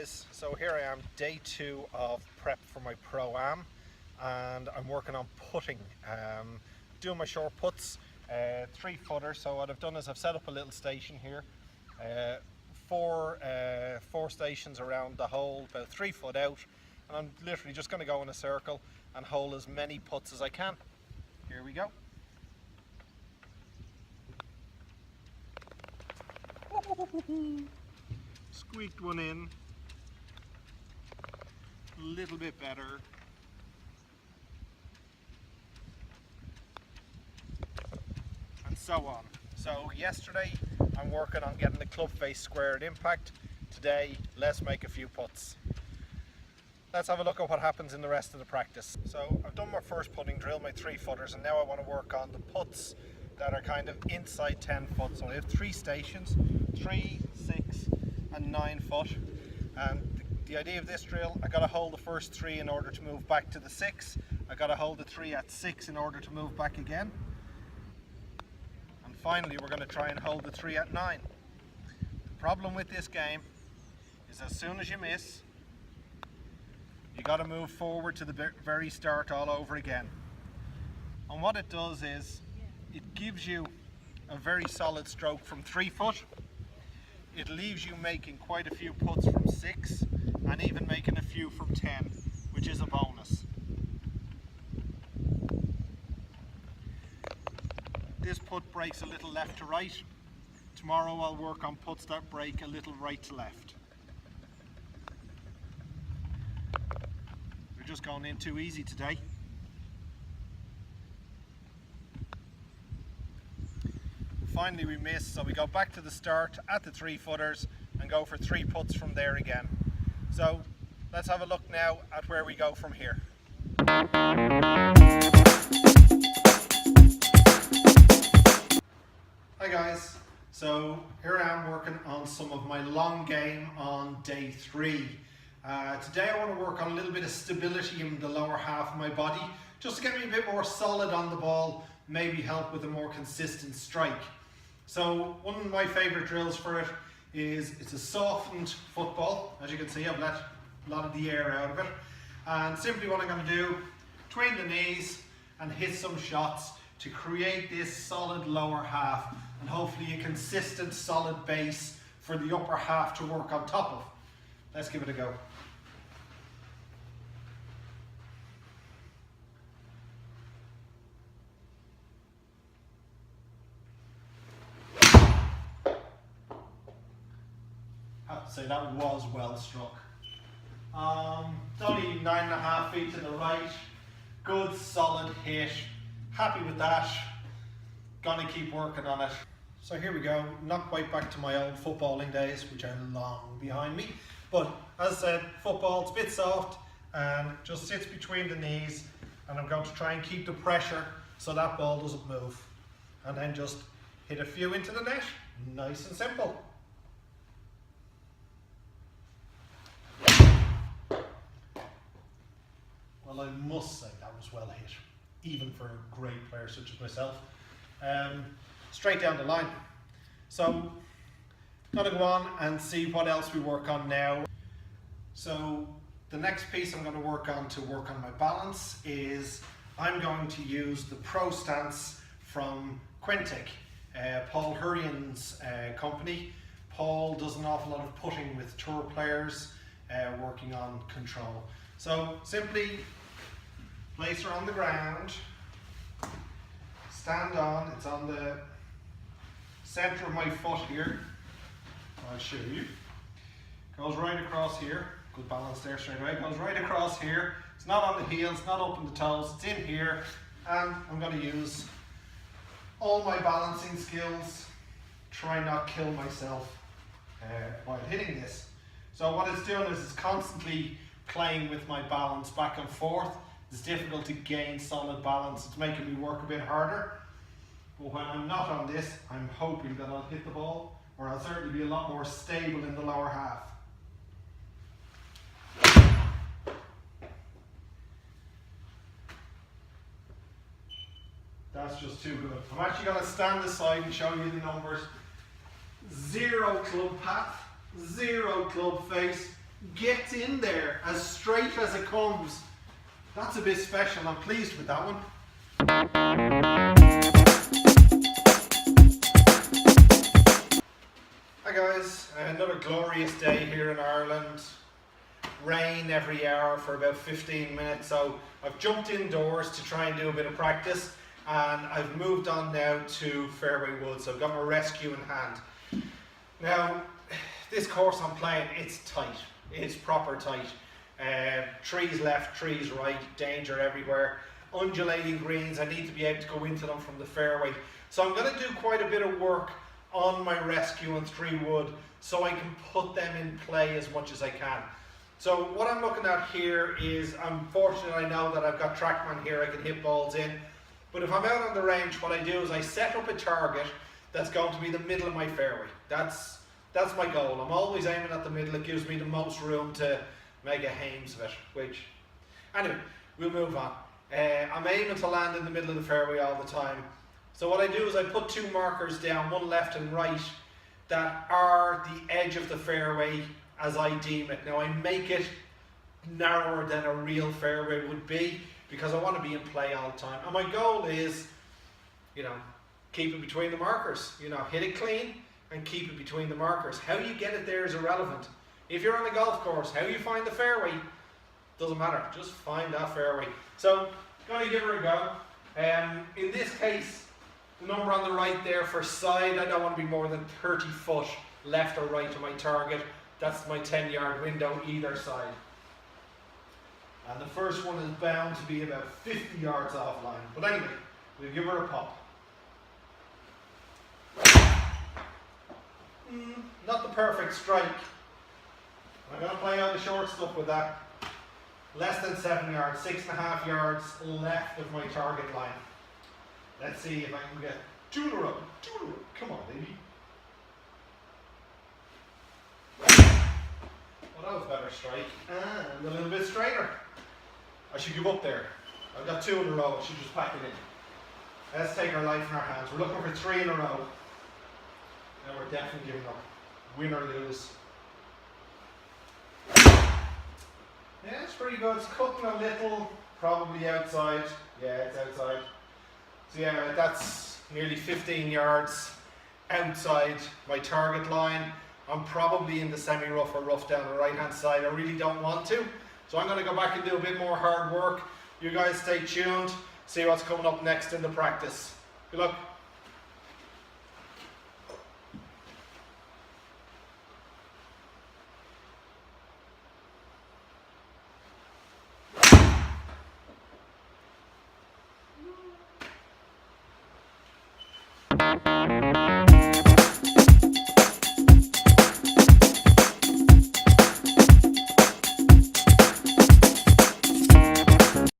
guys, so here I am, day 2 of prep for my Pro-Am, and I'm working on putting, doing my short puts, 3-footer. So what I've done is I've set up a little station here, four stations around the hole, about 3 foot out, and I'm literally just going to go in a circle and hole as many puts as I can. Here we go. Squeaked one in, a little bit better. And so on. So yesterday I'm working on getting the club face square at impact. Today let's make a few putts. Let's have a look at what happens in the rest of the practice. So I've done my first putting drill, my 3-footers, and now I want to work on the putts that are kind of inside 10 foot. So I have 3 stations, 3, 6 and 9 foot. And the idea of this drill, I got to hold the first 3 in order to move back to the 6. I got to hold the 3 at 6 in order to move back again. And finally we're going to try and hold the 3 at 9. The problem with this game is as soon as you miss, you got to move forward to the very start all over again. And what it does is it gives you a very solid stroke from 3 foot. It leaves you making quite a few putts from 6 and even making a few from 10, which is a bonus. This putt breaks a little left to right. Tomorrow I'll work on putts that break a little right to left. We're just going in too easy today. Finally we miss, so we go back to the start at the 3-footers and go for 3 putts from there again. So let's have a look now at where we go from here. Hi guys, so here I am working on some of my long game on day 3. Today I want to work on a little bit of stability in the lower half of my body, just to get me a bit more solid on the ball, maybe help with a more consistent strike. So one of my favourite drills for it is, it's a softened football. As you can see, I've let a lot of the air out of it. And simply what I'm going to do, between the knees and hit some shots to create this solid lower half and hopefully a consistent solid base for the upper half to work on top of. Let's give it a go. I have to say that was well struck. It's only 9.5 feet to the right. Good solid hit. Happy with that. Gonna keep working on it. So here we go. Not quite back to my old footballing days, which are long behind me. But as I said, football's a bit soft and just sits between the knees, and I'm going to try and keep the pressure so that ball doesn't move. And then just hit a few into the net. Nice and simple. Well, I must say that was well hit, even for a great player such as myself. Straight down the line. So, I'm going to go on and see what else we work on now. So, the next piece I'm going to work on my balance is I'm going to use the Pro Stance from Quintic, Paul Hurrian's company. Paul does an awful lot of putting with tour players, working on control. So simply place her on the ground, stand on, it's on the center of my foot here, I'll show you. Goes right across here, good balance there straight away, goes right across here, it's not on the heels, not up in the toes, it's in here, and I'm going to use all my balancing skills, try not kill myself while hitting this. So what it's doing is it's constantly playing with my balance back and forth. It's difficult to gain solid balance. It's making me work a bit harder. But when I'm not on this, I'm hoping that I'll hit the ball, or I'll certainly be a lot more stable in the lower half. That's just too good. I'm actually going to stand aside and show you the numbers. 0 club path, 0 club face, gets in there as straight as it comes. That's a bit special. I'm pleased with that one. Hi guys, another glorious day here in Ireland. Rain every hour for about 15 minutes, so I've jumped indoors to try and do a bit of practice, and I've moved on now to fairway wood, so I've got my rescue in hand. Now, this course I'm playing, it's tight. It's proper tight. Trees left, trees right, danger everywhere. Undulating greens, I need to be able to go into them from the fairway. So I'm going to do quite a bit of work on my rescue and 3 wood so I can put them in play as much as I can. So what I'm looking at here is, I'm fortunate, I know that I've got TrackMan here, I can hit balls in. But if I'm out on the range, what I do is I set up a target that's going to be the middle of my fairway. That's my goal. I'm always aiming at the middle. It gives me the most room to make a hames of it, which, anyway, we'll move on. I'm aiming to land in the middle of the fairway all the time. So what I do is I put 2 markers down, one left and right, that are the edge of the fairway as I deem it. Now I make it narrower than a real fairway would be because I want to be in play all the time. And my goal is, you know, keep it between the markers. You know, hit it clean and keep it between the markers. How you get it there is irrelevant. If you're on a golf course, how you find the fairway doesn't matter. Just find that fairway. So, gonna give her a go. In this case, the number on the right there for side, I don't want to be more than 30 foot left or right to my target. That's my 10-yard window either side. And the first one is bound to be about 50 yards offline. But anyway, we'll give her a pop. Not the perfect strike. I'm going to play on the short stuff with that. Less than 7 yards, 6.5 yards left of my target line. Let's see if I can get 2 in a row. 2 in a row. Come on, baby. Well, that was a better strike. And a little bit straighter. I should give up there. I've got 2 in a row. I should just pack it in. Let's take our life in our hands. We're looking for 3 in a row. And we're definitely giving up. Win or lose. Yeah, it's pretty good. It's cutting a little, probably outside. Yeah, it's outside. So yeah, that's nearly 15 yards outside my target line. I'm probably in the semi-rough or rough down the right-hand side. I really don't want to. So I'm going to go back and do a bit more hard work. You guys stay tuned. See what's coming up next in the practice. Good luck.